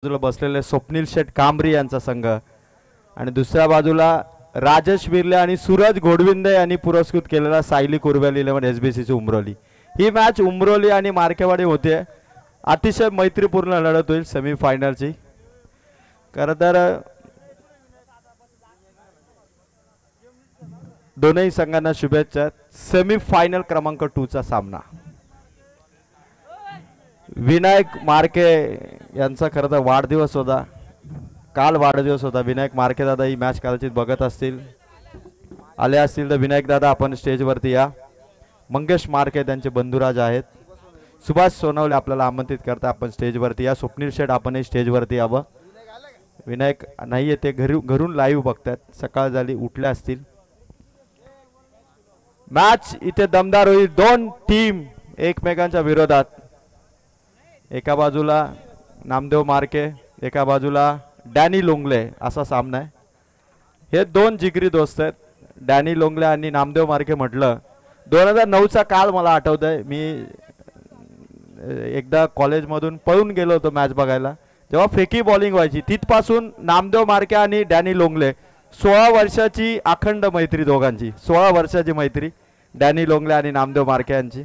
बाजूला बसलेले स्वप्नील शेठ कांबरी यांचा संघ आणि दुसऱ्या बाजूला राजेश बिर्ले आणि सूरज घोडविंदे यांनी पुरस्कृत केलेला सायली कुर्बेल 11 एसबीसीची उमरोली। ही मॅच उमरोली आणि मार्केवाडी होते। अतिशय मैत्रीपूर्ण लढत होईल सेमी फायनलची। खरं तर दोनही संघांना शुभेच्छा। सेमी फायनल क्रमांक 2 चा सामना विनायक मार्के यांचा खरं तर वाढदिवस होता, काल वाढदिवस होता। विनायक मार्के दादा ही मॅच कदाचित बघत असतील, आले असतील तर विनायक दादा आपण स्टेजवरती या। मंगेश मार्के त्यांचे बंधुराज आहेत। सुभाष सोनवणे आपल्याला आमंत्रित करता, आपण स्टेजवरती या। स्वप्नील शेठ आपणही स्टेजवरती यावं। विनायक नाही येते, घरून लाईव्ह बघतात, सकाळ झाली उठले असतील। मॅच इथे दमदार होईल, दोन टीम एकमेकांच्या विरोधात। एका बाजूला नामदेव मार्के, एका बाजूला डॅनी लोंगले असा सामना आहे। हे दोन जिगरी दोस्त आहेत, डॅनी लोंगले आणि नामदेव मार्के। म्हटलं 2009 चा काल मला आठवतंय, मी एकदा कॉलेजमधून पळून गेलो होतो मॅच बघायला, जेव्हा फेकी बॉलिंग व्हायची। तिथपासून नामदेव मार्के आणि डॅनी लोंगले 16 वर्षाची अखंड मैत्री दोघांची, 16 वर्षाची मैत्री डॅनी लोंगले आणि नामदेव मार्के यांची।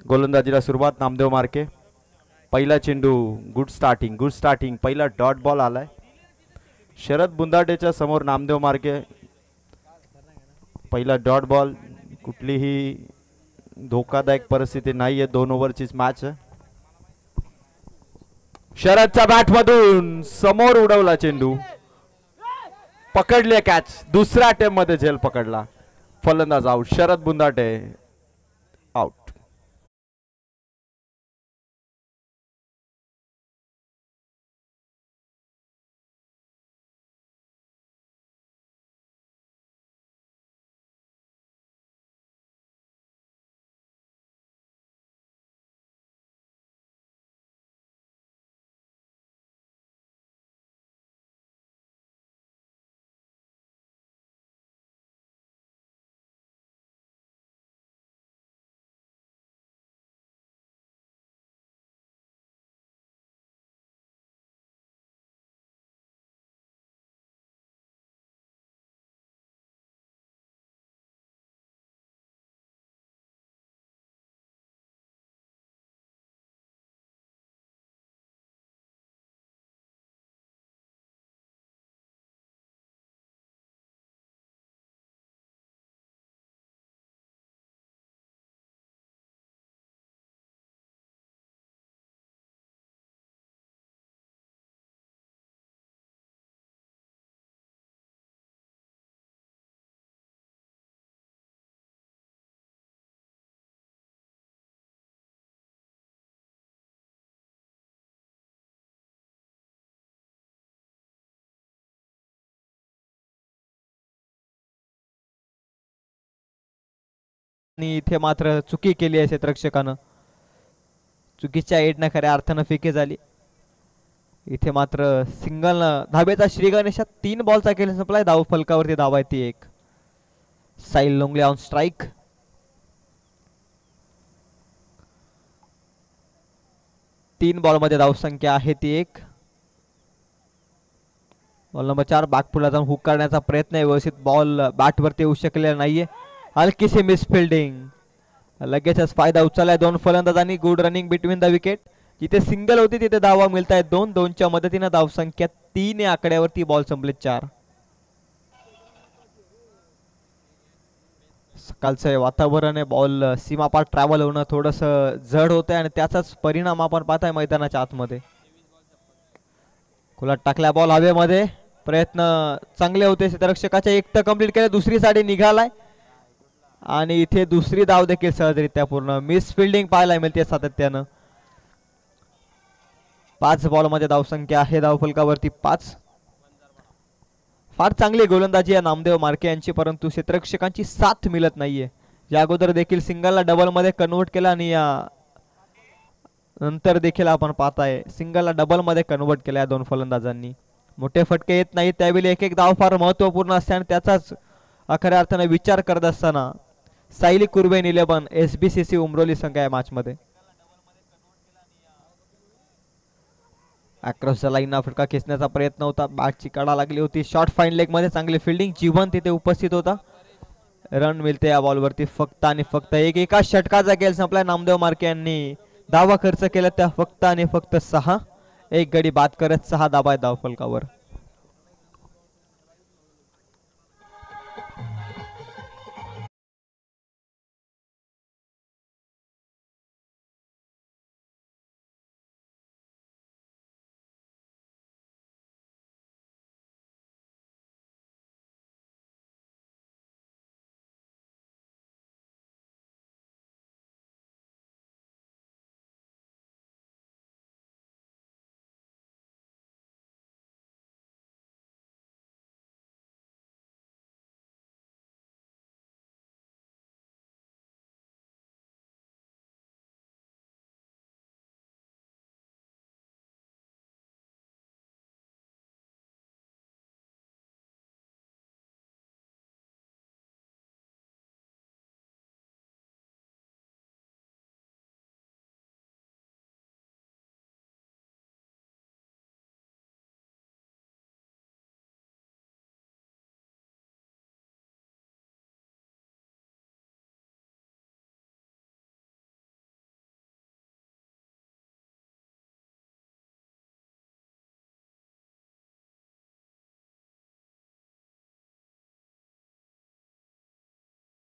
गोलंदाजीला सुरुवात नामदेव मार्के, पहिला चेंडू, गुड स्टार्टिंग, पहिला डॉट बॉल आलाय। शरद बुंदाटेच्या समोर नामदेव मार्के, पहिला डॉट बॉल, कुठलीही धोकादायक परिस्थिती नाहीये, 2 ओव्हरचीच मॅच आहे। शरदच्या बॅट मधून समोर उडवला चेंडू, पकडले कॅच, दुसऱ्या अटेम्प्ट मध्ये झेल पकडला, फलंदाज आउट, शरद बुंदाटे आउट। आणि इथे मात्र चुकी केली आहे क्षेत्ररक्षकानं, चुकीच्या एडनं खऱ्या अर्थानं फेकी झाली। इथे मात्र सिंगल धाबेचा श्री गणेशात 3 बॉलचा खेळ संपलाय, धाव फलकावरती धाव आहे ती 1। साहिल लोंगले ऑन स्ट्राइक, 3 बॉल मध्ये धाव संख्या आहे ती 1। बॉल नंबर 4 बॅकफुटला जाऊन हुक करण्याचा प्रयत्न आहे, व्यवस्थित बॉल बॅट वरती येऊ शकलेला नाहीये, हलकीशी मिस फिल्डिंग, लगेचच फायदा उचललाय 2 फलंदाजांनी। Good running between the wicket, जिथे सिंगल होती तिथे धावा मिळत आहेत 2 च्या मदतीने धाव संख्या 3 या आकड्यावरती, बॉल संपले 4। सकाळचं वातावरण आहे, बॉल सीमापार ट्रॅव्हल होणं थोडस जड होत आहे आणि त्याचाच परिणाम आपण पाहताय मैदानाच्या आतमध्ये। खुला टाकल्या बॉल हवेमध्ये, प्रयत्न चांगले होते क्षेत्ररक्षकाचे, एक तर कंप्लीट केले, दुसरी साडी निघालाय आणि इथे दुसरी धाव देखील सहजरित्या पूर्ण। मिस फिल्डिंग पाहायला मिळते सातत्यानं। 5 बॉल मध्ये धाव संख्या आहे धाव फलकावरती 5। फार चांगली गोलंदाजी आहे नामदेव मार्के यांची, परंतु क्षेत्ररक्षकांची साथ मिळत नाहीये। या अगोदर देखील सिंगलला डबल मध्ये कन्वर्ट केला आणि या नंतर देखील आपण पाहताय सिंगलला डबल मध्ये कन्वर्ट केला या 2 फलंदाजांनी। मोठे फटके येत नाहीत, त्यावेळी एक एक धाव फार महत्त्वपूर्ण असते आणि त्याचाच खऱ्या अर्थाने विचार करत असताना सायली कुर्बेन 11 SBCC उमरोली संघ या मॅच मध्ये. अक्रॉस द लाईन फटका खेचण्याचा प्रयत्न होता, बॅटची कडा लागली होती. शॉर्ट फाईन लेग मध्ये चांगली फिल्डिंग, जीवन तिथे उपस्थित होता. रन मिळते या बॉलवरती फक्त आणि फक्त एक. एका षटकाचा खेळ संपला. नामदेव मार्के यांनी धावा खर्च केला त्या फक्त आणि फक्त 6. एक गडी बाद करत 6 धावा धाव फलकावर.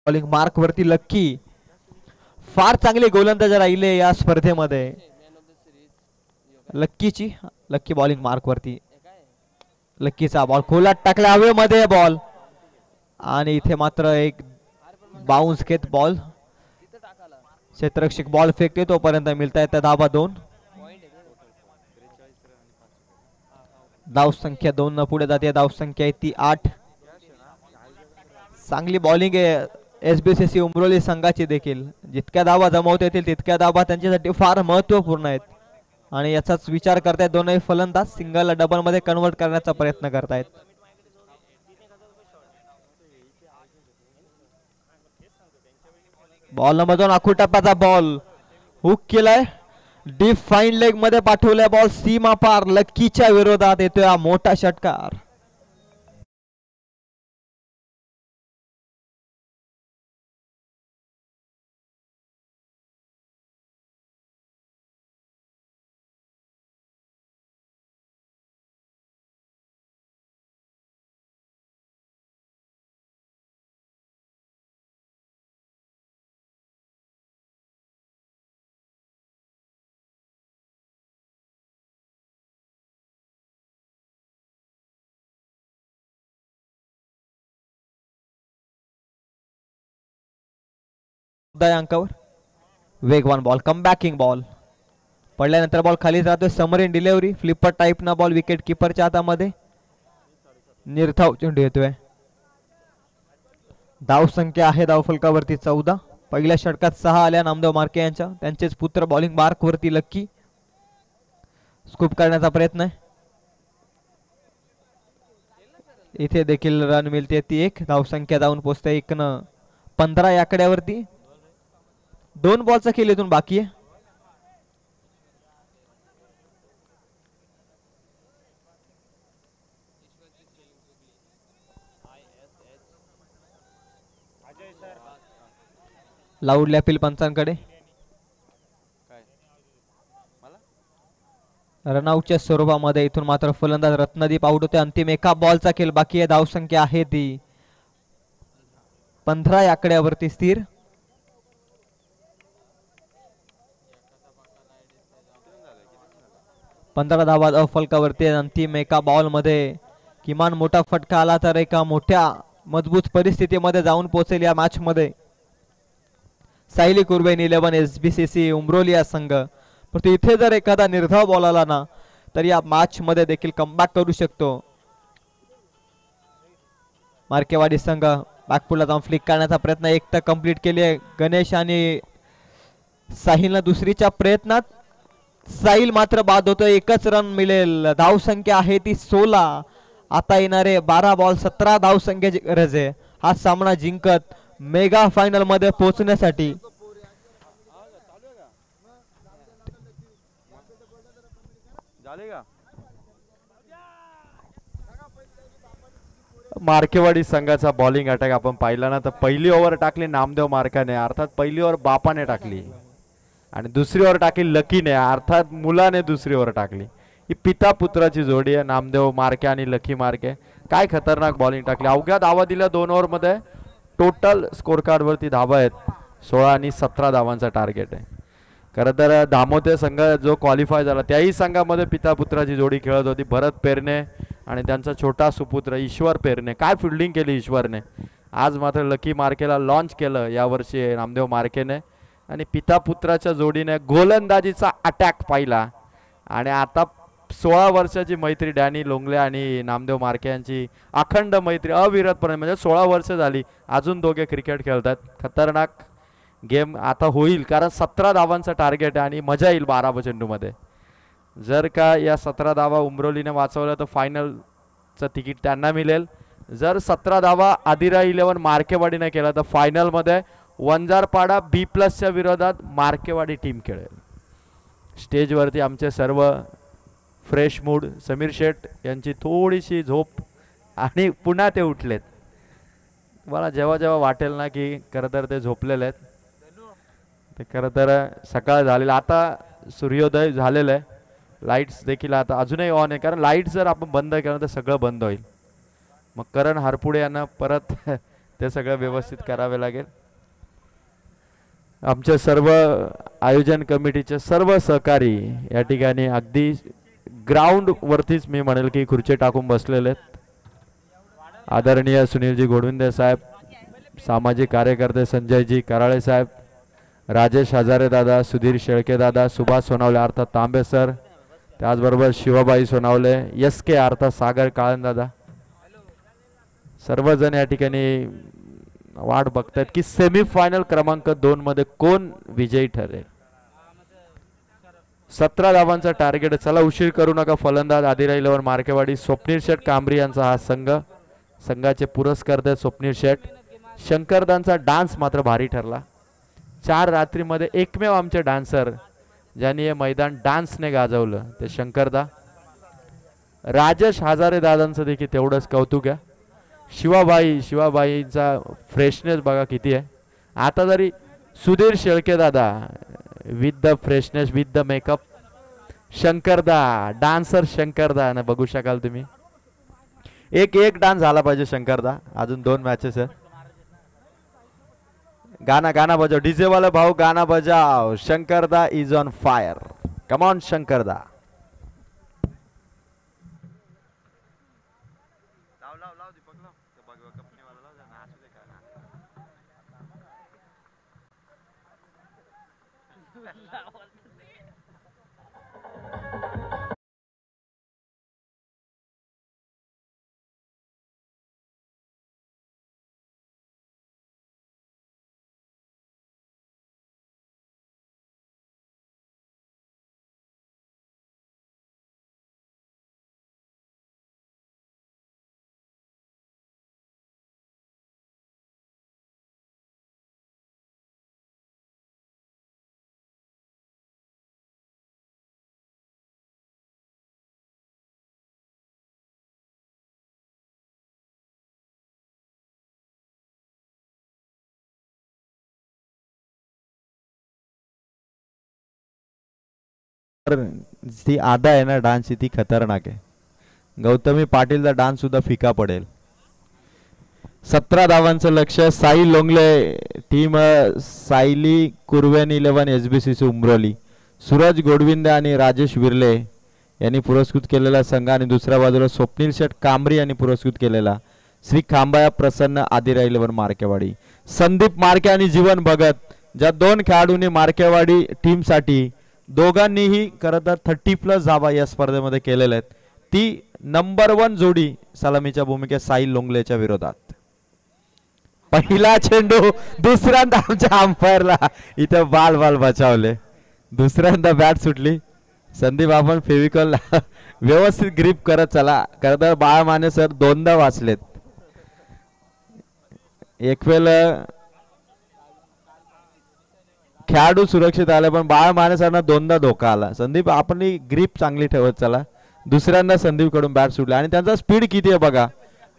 बॉलिंग मार्क वरती लक्की फार चांगले गोलंदाज राहिले या स्पर्धेमध्ये. लक्की बॉलिंग मार्क वरती. लक्कीचा बॉल खोलात टाकला हवेमध्ये बॉल आणि इथे मात्र एक बाउन्स घेत बॉल. क्षेत्ररक्षक बॉल फेकते तोपर्यंत मिळता येतात धावा 2. धाव संख्या 2 न पुढे जाते. धाव संख्या आहे ती 8. चांगली बॉलिंग आहे SBCC उमरोली संघाची देखील. जितक्या धावा जमवता येतील तितक्या धावा त्यांच्यासाठी फार महत्वपूर्ण आहेत आणि याचाच विचार करतायत दोनही फलंदाज. सिंगल डबल मध्ये कन्वर्ट करण्याचा प्रयत्न करतायत. बॉल नंबर 2 आखू टप्प्याचा बॉल हुक केलाय. डीप फाईन लेग मध्ये पाठवलाय बॉल सीमा पार. लक्कीच्या विरोधात येतोय हा मोठा षटकार. अंकावर वेगवान बॉल कमबॅकिंग बॉल पडल्यानंतर बॉल खाली जातोय. समरीन डिलिव्हरी फ्लिपर टाइप ना बॉल विकेट किपरच्या हातामध्ये. निर्धाव चेंडू येतोय. धाव संख्या आहे धाव फलकावरती 14. पहिल्या षटकात 6 आल्या नामदेव मार्के यांच्या. त्यांचेच पुत्र बॉलिंग मार्क वरती लक्की. स्कूप करण्याचा प्रयत्न आहे. इथे देखील रन मिळते ती 1. धाव संख्या जाऊन पोहोचते 1/15 या आकड्यावरती. 2 बॉलचा खेळ इथून बाकी आहे. Loud appeal पंचांकडे. रनआउटच्या स्वरूपामध्ये इथून मात्र फलंदाज रत्नदीप आउट होते. अंतिम एका बॉलचा खेळ बाकी आहे. धाव संख्या आहे ती 15 या आकड्यावरती स्थिर. पंधरा धावा धाव फलकावरती. अंतिम एका बॉल मध्ये किमान मोठा फटका आला तर एका मोठ्या मजबूत परिस्थितीमध्ये जाऊन पोहोचेल या मॅच मध्ये सायली कुर्बेन 11 SBCC उमरोली या संघ. परंतु इथे जर एखादा निर्धाव बॉल आला ना तर या मॅच मध्ये देखील कमबॅक करू शकतो. मार्केवाडी संघ बॅकफुटला जाऊन फ्लिक करण्याचा प्रयत्न एक तर कंप्लीट केली आहे गणेश आणि साहिलनं दुसरीच्या प्रयत्नात. साहिल मात्र बाद होतो. एकच रन मिळेल. धाव संख्या आहे ती 16. आता येणारे 12 बॉल 17 धाव संख्येची गरज आहे. हा सामना जिंकत मेगा फायनल मध्ये पोहोचण्यासाठी. मार्केवाडी संघाचा बॉलिंग अटॅक आपण पाहिला ना, तर पहिली ओव्हर टाकली नामदेव मार्काने, अर्थात पहिली ओव्हर बापाने टाकली, आणि दुसरी ओव्हर टाकली लकीने, अर्थात मुलाने दुसरी ओव्हर टाकली. ही पिता पुत्राची जोडी आहे, नामदेव मार्के आणि लकी मार्के. काय खतरनाक बॉलिंग टाकली, अवघ्या धावा दिल्या 2 ओव्हरमध्ये. टोटल स्कोर कार्डवरती धावा आहेत 16 आणि 17 धावांचा टार्गेट आहे. खरं तर दामोते संघ जो क्वालिफाय झाला त्याही संघामध्ये पिता पुत्राची जोडी खेळत होती, भरत पेरणे आणि त्यांचा छोटा सुपुत्र ईश्वर पेरणे. काय फिल्डिंग केली ईश्वरने. आज मात्र लकी मार्केला लॉन्च केलं यावर्षी नामदेव मार्केने, आणि पिता पुत्राच्या जोडीने गोलंदाजीचा अटॅक पाहिला. आणि आता 16 वर्षाची मैत्री डॅनी लोंगले आणि नामदेव मार्के यांची अखंड मैत्री अविरतपणे, म्हणजे 16 वर्ष झाली अजून दोघे क्रिकेट खेळतात. खतरनाक गेम आता होईल, कारण 17 धावांचं टार्गेट आहे आणि मजा येईल 12 चेंडूमध्ये. जर का या 17 धावा उमरोलीने वाचवल्या तर फायनलचं तिकीट त्यांना मिळेल. जर 17 धावा आदिरा 11 मार्केवाडीने केला तर फायनलमध्ये वंजारपाडा B+च्या विरोधात मार्केवाडी टीम खेळेल. स्टेजवरती आमचे सर्व फ्रेश मूड, समीर शेठ यांची थोडीशी झोप आणि पुन्हा ते उठलेत. मला जेव्हा जेव्हा वाटेल ना की खरं तर ते झोपलेले आहेत, ते खरं तर सकाळ झालेलं, आता सूर्योदय झालेलं आहे. लाईट्स देखील आता अजूनही ऑन आहे, कारण लाईट जर आपण बंद केलं तर सगळं बंद होईल. मग करण हरपुडे यांना परत ते सगळं व्यवस्थित करावे लागेल. आमच्या सर्व आयोजन कमिटीचे सर्व सहकारी या ठिकाणी अगदी ग्राउंड वरतीच मी म्हणेल की खुर्ची टाकून बसलेले आहेत. आदरणीय सुनीलजी गोडविंदे साहेब, सामाजिक कार्यकर्ते संजयजी कराळे साहेब, राजेश हजारे दादा, सुधीर शेळके दादा, सुभाष सोनावले अर्थात तांबे सर, त्याचबरोबर शिवाबाई सोनावले, SK अर्थात सागर काळन दादा, सर्वजण या ठिकाणी वाट बघतात की सेमीफायनल क्रमांक 2 मध्ये कोण विजयी ठरेल. 17 धावांचा टार्गेट. चला उशीर करू नका. फलंदाज आदिरा 11 मार्केवाडी स्वप्नील शेठ कांबरी यांचा हा संघ. संघाचे पुरस्कर्ते स्वप्नील शेठ. शंकरदांचा डान्स मात्र भारी ठरला. 4 रात्रीमध्ये एकमेव आमचे डान्सर ज्यांनी हे मैदान डान्सने गाजवलं ते शंकरदा. राजेश हजारे दादांचं देखील तेवढंच कौतुक आहे. शिवाबाईचा फ्रेशनेस बघा किती आहे. आता जरी सुधीर शेळके दादा with the freshness with the makeup, Shankarda dancer Shankarda ना बघू शकाल तुम्ही. एक डान्स झाला पाहिजे शंकरदा. अजून 2 मॅचेस आहे. गाना बजाव, डीजे वाला भाऊ गाना बजाव. Shankarda is on fire. Come on Shankarda. ती आदा आहे ना डान्सची ती खतरनाक आहे. गौतमी पाटीलचा डान्स सुद्धा फिका पडेल. 17 धावांचं लक्ष. साई लोंगले टीम सायली कुर्वेन 11 SBCC उमरोली. सूरज गोडविंदे आणि राजेश विर्ले यांनी पुरस्कृत केलेला संघ, आणि दुसऱ्या बाजूला स्वप्नील शेठ कांबरी यांनी पुरस्कृत केलेला श्री खांबाया प्रसन्न आदिरा 11 मार्केवाडी. संदीप मार्के आणि जीवन भगत ज्या 2 खेळाडूंनी मार्केवाडी टीमसाठी दोघांनीही खरं तर 30+ धावा या स्पर्धेमध्ये केलेल्या आहेत. ती नंबर 1 जोडी सलामीच्या भूमिकेत साई लोंगलेच्या विरोधात. पहिला चेंडू. दुसऱ्यांदा आमच्या अंपायरला इथं बाल बचावले. दुसऱ्यांदा बॅट सुटली. संदीप आपण फेविकॉल व्यवस्थित ग्रिप करत चला. खरं तर बाळा माने सर 2दा वाचलेत. एक वेळ खेळाडू सुरक्षित आले पण बाळ मानेसरांना दोनदा धोका आला. संदीप आपण ग्रीप चांगली ठेवत चला. दुसऱ्यांदा संदीप कडून बॅट सुटली आणि त्यांचा स्पीड किती आहे बघा.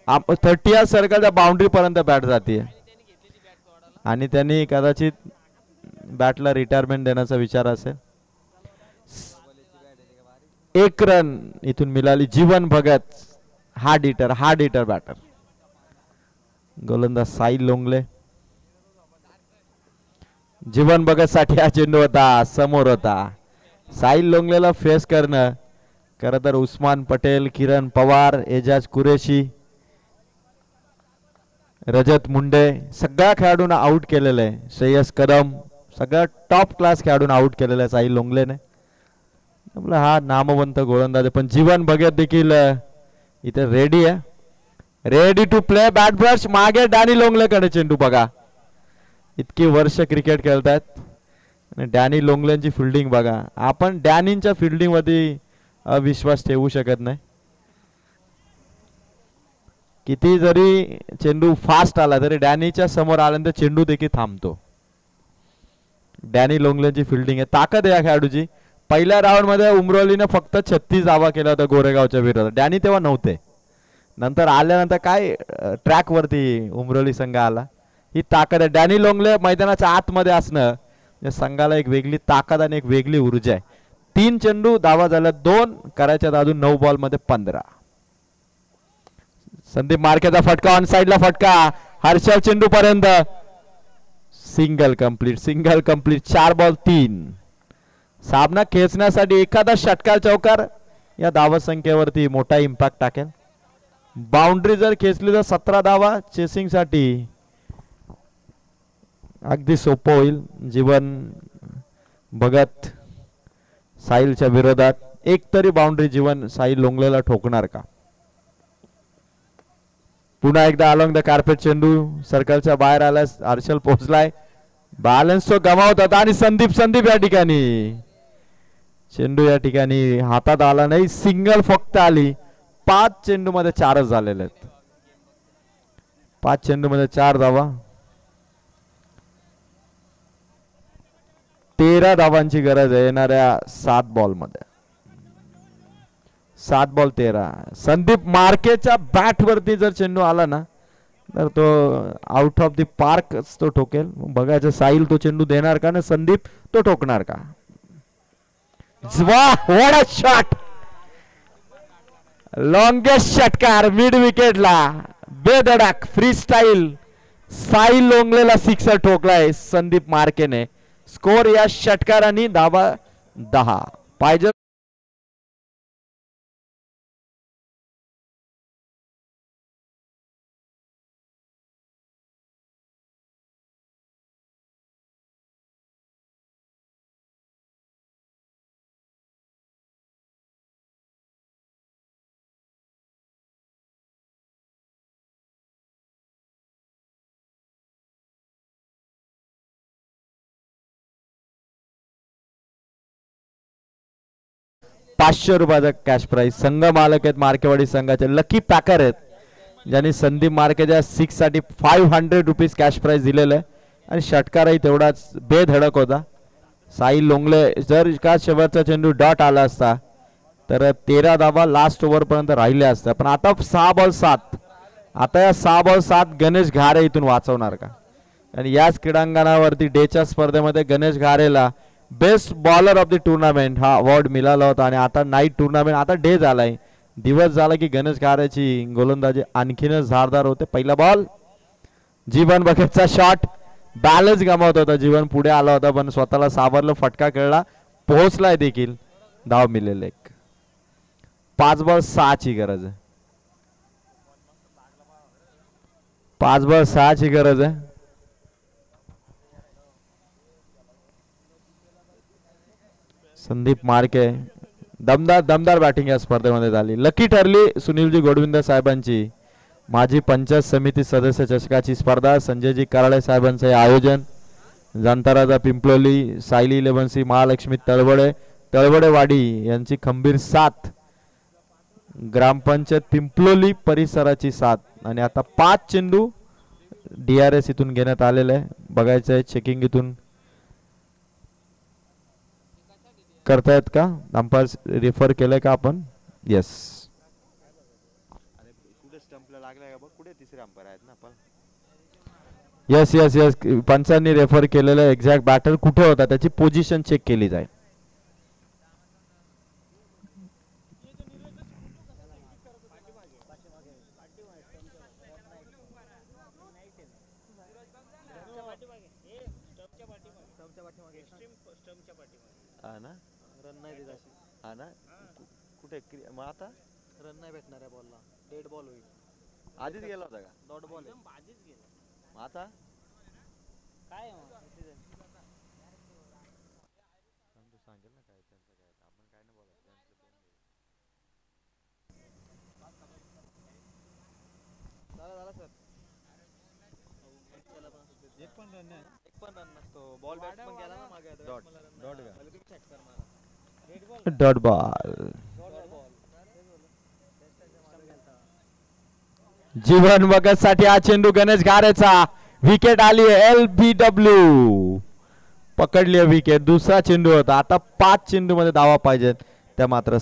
30 सर्कलच्या बाउंड्री पर्यंत बॅट जाते आणि त्यांनी कदाचित बॅटला रिटायरमेंट देण्याचा विचार असेल. 1 रन इथून मिळाली. जीवन भगत हार्ड हिटर बॅटर. गोलंदाज साहिल लोंगले. जीवन भगत साठी हा चेंडू होता. समोर होता. साहिल लोंगलेला फेस करणं खरं तर उस्मान पटेल, किरण पवार, एजाज कुरेशी, रजत मुंडे सगळ्या खेळाडूंना आउट केलेलं आहे. श्रेयस कदम सगळ्या टॉप क्लास खेळाडूंना आउट केलेलं आहे साहिल लोंगलेने. आपला हा नामवंत गोलंदाज आहे. पण जीवन भगत देखील इथे रेडी आहे. Ready to play. Bat brush मागे डॅनी लोंगलेकडे चेंडू बघा. इतकी वर्ष क्रिकेट खेळतात आणि डॅनी लोंगलेंची फिल्डिंग बघा. आपण डॅनींच्या फिल्डिंग वरती विश्वास ठेवू शकत नाही. किती जरी चेंडू फास्ट आला तरी डॅनीच्या समोर आल्यानंतर चेंडू देखील थांबतो. डॅनी लोंगलेंची फिल्डिंग आहे. ताकद आहे या खेळाडूची. पहिल्या राऊंड मध्ये उमरोलीने फक्त 36 धावा केला होता गोरेगावच्या विरोधात. डॅनी तेव्हा नव्हते. नंतर आल्यानंतर काय ट्रॅक वरती उमरोली संघ आला. ही ताकद आहे. डॅनी लोंगले मैदानाच्या आतमध्ये असणं या संघाला एक वेगळी ताकद आणि एक वेगळी ऊर्जा आहे. 3 चेंडू धावा झाल्या 2 करायच्यात अजून 9 बॉल मध्ये 15. संदीप मार्केचा फटका ऑन साइडला फटका. हर्षल चेंडू पर्यंत सिंगल कंप्लीट 4 बॉल 3. सामना खेचण्यासाठी एखादा षटकार चौकार या धावा संख्येवरती मोठा इम्पॅक्ट टाकेल. बाउंड्री जर खेचली तर 17 धावा चेसिंग साठी अगदी सोपं होईल. जीवन भगत साहिलच्या विरोधात एक तरी बाउंड्री जीवन साहिल लोंगलेला ठोकणार का. पुन्हा एकदा अलॉंग द कार्पेट चेंडू सर्कलच्या बाहेर आल्यास हर्षल पोहोचलाय. बॅलन्स तो गमावतात आणि संदीप या ठिकाणी चेंडू या ठिकाणी हातात आला नाही. सिंगल फक्त आली. 5 चेंडू मध्ये 4च झालेले आहेत. 5 चेंडू मध्ये 4 धावा. 13 धावांची गरज आहे येणाऱ्या 7 बॉल मध्ये. 7 बॉल 13. संदीप मार्केच्या बॅट वरती जर चेंडू आला ना तर तो आउट ऑफ द पार्क तो ठोकेल. बघायचं साहिल तो चेंडू देणार का ना संदीप तो ठोकणार का. What a shot. लॉंगेस्ट षटकार मिड विकेटला बेधडक फ्री स्टाईल साहिल लोंगलेला सिक्सर ठोकलाय संदीप मार्केने. स्कोर या षटकारांनी धावा 10 पाहिजे. ₹500 कॅश प्राइज. संघ मालक आहेत मार्केवाडी संघाचे लकी पॅकर आहेत ज्यांनी संदीप मार्केच्या 6 साठी ₹500 कॅश प्राइज दिलेलं आहे आणि षटकारही तेवढाच बेधडक होता. साहिल लोंगले जर का शेवटचा चेंडू डॉट आला असता तर 13 धावा लास्ट ओव्हर पर्यंत राहिल्या असत्या. पण आता 6 बॉल 7. आता या 6 बॉल 7 गणेश घारे इथून वाचवणार का. आणि याच क्रीडांगणावरती डेच्या स्पर्धेमध्ये गणेश घारेला best bowler of the tournament हा अवॉर्ड मिळाला होता. आणि आता नाईट टुर्नामेंट आता डे झालाय. दिवस झाला की गणेश घारेची गोलंदाजी आणखीनच धारदार होते. पहिला बॉल जीवन भगतचा शॉट. बॅलन्स गमावत होता जीवन. पुढे आला होता पण स्वतःला सावरलं. फटका खेळला. पोहोचलाय देखील. धाव मिळेल एक. 5 बॉल 6 ची गरज आहे. 5 बॉल 6 ची गरज आहे. संदीप मार्के दमदार बॅटिंग या स्पर्धेमध्ये झाली. लकी ठरली सुनीलजी गोडविंदर साहेबांची. माजी पंचायत समिती सदस्य चषकाची स्पर्धा संजयजी कराळे साहेबांचे आयोजन. जांताराजा पिंपलोली सायली 11C महालक्ष्मी तळवडेवाडी यांची खंबीर साथ. ग्रामपंचायत पिंपलोली परिसराची साथ. आणि आता 5 चेंडू DRS इथून घेण्यात आलेले आहे. बघायचं आहे चेकिंग इथून करतायत का अंपायर रेफर केलंय का आपण येस येस येस येस पंचांनी रेफर केलेलं एक्झॅक्ट बॅटर कुठे होता त्याची पोझिशन चेक केली जाईल कुठे मग आता रन नाही भेटणार आहे बॉलला डेड बॉल होईल आधीच गेला होता का डॉट बॉल आता काय डॉट बॉल जीवन भगत साठी हा चेंडू गणेश गारेचा विकेट आली LBW पकडली विकेट दुसरा चेंडू होता आता 5 चेंडू मध्ये धावा पाहिजेत त्या मात्र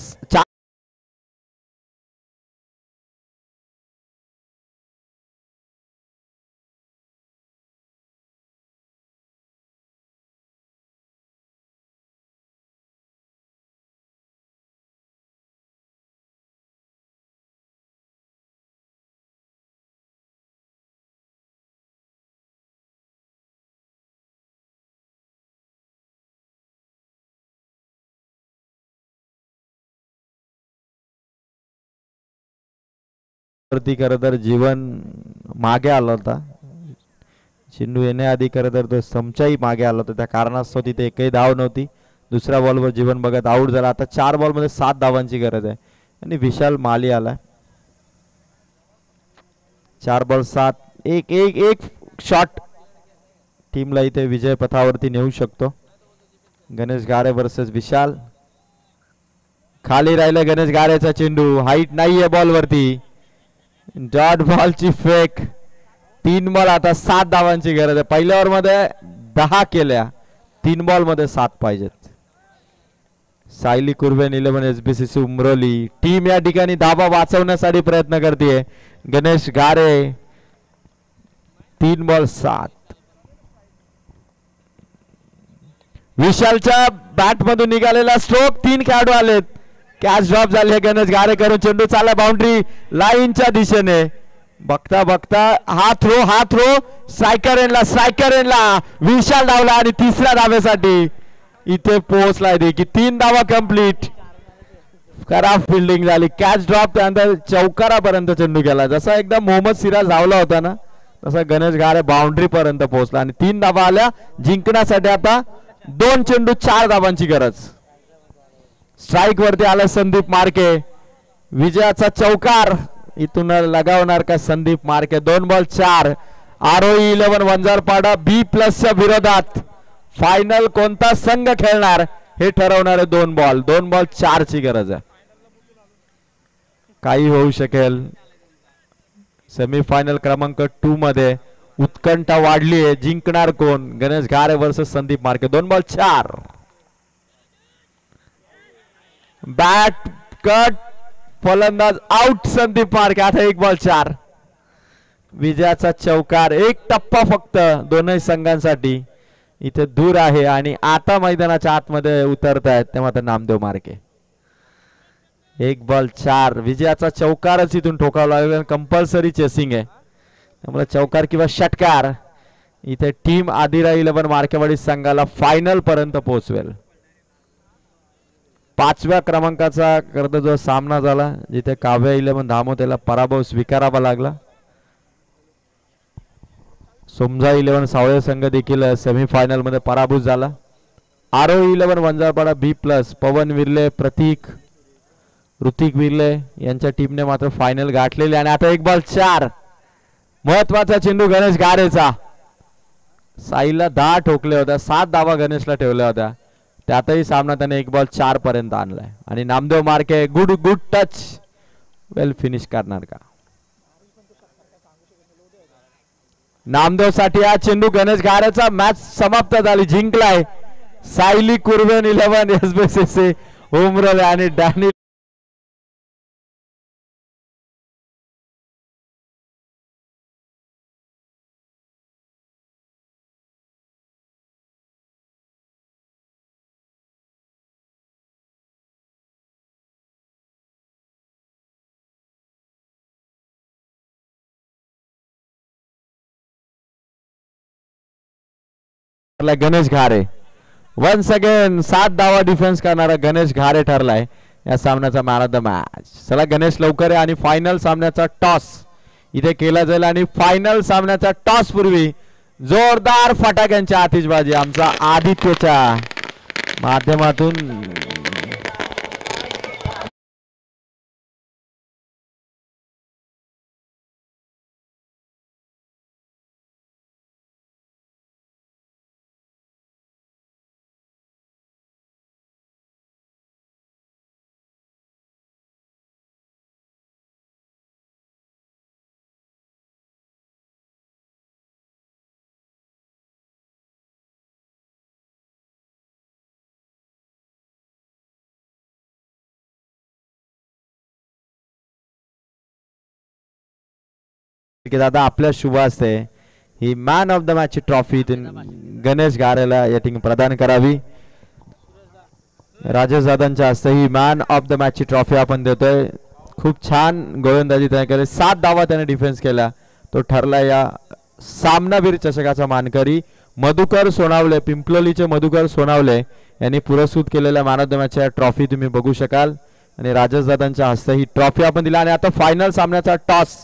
वरती खरं तर जीवन मागे आला होता चेंडू येण्याआधी खरं तर तो समचाही मागे आला होता त्या कारणास्तव तिथे एकही धाव नव्हती दुसऱ्या बॉलवर जीवन भगत आउट झाला आता 4 बॉलमध्ये 7 धावांची गरज आहे आणि विशाल माली आला 4 बॉल 7 एक शॉट टीमला इथे विजय पथावरती नेऊ शकतो गणेश गारे वर्सेस विशाल खाली राहिलं गणेश गारेचा चेंडू हाईट नाहीये बॉल वरती डॉट बॉलची फेक 3 बॉल आता 7 धावांची गरज आहे पहिल्या ओव्हर मध्ये 10 केल्या 3 बॉल मध्ये 7 पाहिजेत सायली कुर्बेन 11 SBCC उमरोली टीम या ठिकाणी धाबा वाचवण्यासाठी प्रयत्न करते गणेश गारे 3 बॉल 7 विशालच्या बॅट मधून निघालेला स्ट्रोक 3 खेळाडू आलेत कॅच ड्रॉप झाले गणेश गारे करून चेंडू चालला बाउंड्री लाईनच्या दिशेने बघता बघता हा थ्रो स्ट्रायकर एंडला विशाल धावला आणि तिसऱ्या धावेसाठी इथे पोहोचलाय देखील 3 धावा कंप्लीट खराब फिल्डिंग झाली कॅच ड्रॉप त्यानंतर चौकारापर्यंत चेंडू गेला जसा एकदा मोहम्मद सिराज धावला होता ना तसा गणेश गारे बाउंड्री पर्यंत पोहोचला आणि 3 धावा आल्या जिंकण्यासाठी आता 2 चेंडू 4 धावांची गरज स्ट्राइक वरती आला संदीप मार्के विजयाचा चौकार इथून लगावणार का संदीप मार्के 2 बॉल 4 ROE 11 वंजारपाडा B+ च्या विरोधात फायनल कोणता संघ खेळणार हे ठरवणारे 2 बॉल 4 ची गरज आहे काही होऊ शकेल सेमीफायनल क्रमांक 2 मध्ये उत्कंठा वाढली आहे जिंकणार कोण गणेश गारे वर्सेस संदीप मार्के 2 बॉल 4 बॅट कट फलंदाज आउट संदीप मार्के आता 1 बॉल 4 विजयाचा चौकार एक टप्पा फक्त दोनही संघांसाठी इथे दूर आहे आणि आता मैदानाच्या आतमध्ये उतरतायत तेव्हा तर नामदेव मार्के 1 बॉल 4 विजयाचा चौकारच इथून ठोकावला लागेल कंपल्सरी चेसिंग आहे त्यामुळे चौकार किंवा षटकार इथे टीम आदिरा 11 मार्केवाडी संघाला फायनल पर्यंत पोहोचवेल 5व्या क्रमांकाचा करता जो सामना झाला जिथे काव्या 11 धामोतेला पराभव स्वीकारावा लागला सोमजा 11 सावळे संघ देखील सेमीफायनल मध्ये पराभूत झाला ROE 11 वंजारपाडा B+ पवन विर्ले ऋतिक विर्ले यांच्या टीमने मात्र फायनल गाठलेली आणि आता 1 बॉल 4 महत्वाचा चेंडू गणेश गारेचा साईला 10 ठोकले होत्या 7 धावा गणेशला ठेवल्या होत्या त्यातही सामना त्याने 1 बॉल 4 पर्यंत आणलाय आणि नामदेव मार्के गुड टच वेल फिनिश करणार का नामदेव साठी हा चेंडू गणेश गारेचा मॅच समाप्त झाली जिंकलाय सायली कुर्बन 11 SBCC उमरवे आणि डॅनी गणेश घारे वन्स अगेन 7 धावा डिफेन्स करणारा गणेश घारे ठरलाय या सामन्याचा मॅन ऑफ द मॅच. चला गणेश लवकर आहे आणि फायनल सामन्याचा टॉस इथे केला जाईल आणि फायनल सामन्याचा टॉस पूर्वी जोरदार फटाक्यांची आतिषबाजी आमचा आदित्यच्या माध्यमातून. की दादा आपल्या शुभ हस्ते he man of the match ची ट्रॉफी गणेश घारेला या ठिकाणी प्रदान करावी. राजेश दादांच्या हस्ते he man of the match ची ट्रॉफी आपण देतोय. खूप छान गोलंदाजी त्याने केली. 7 धावा त्याने डिफेन्स केला. तो ठरला या सामनावीर चषकाचा मानकरी. मधुकर सोनावले पिंपलोलीचे मधुकर सोनावले यांनी पुरस्कृत केलेल्या man of the match trophy तुम्ही बघू शकाल आणि राजेश दादांच्या हस्ते ही ट्रॉफी आपण दिला. आणि आता फायनल सामन्याचा टॉस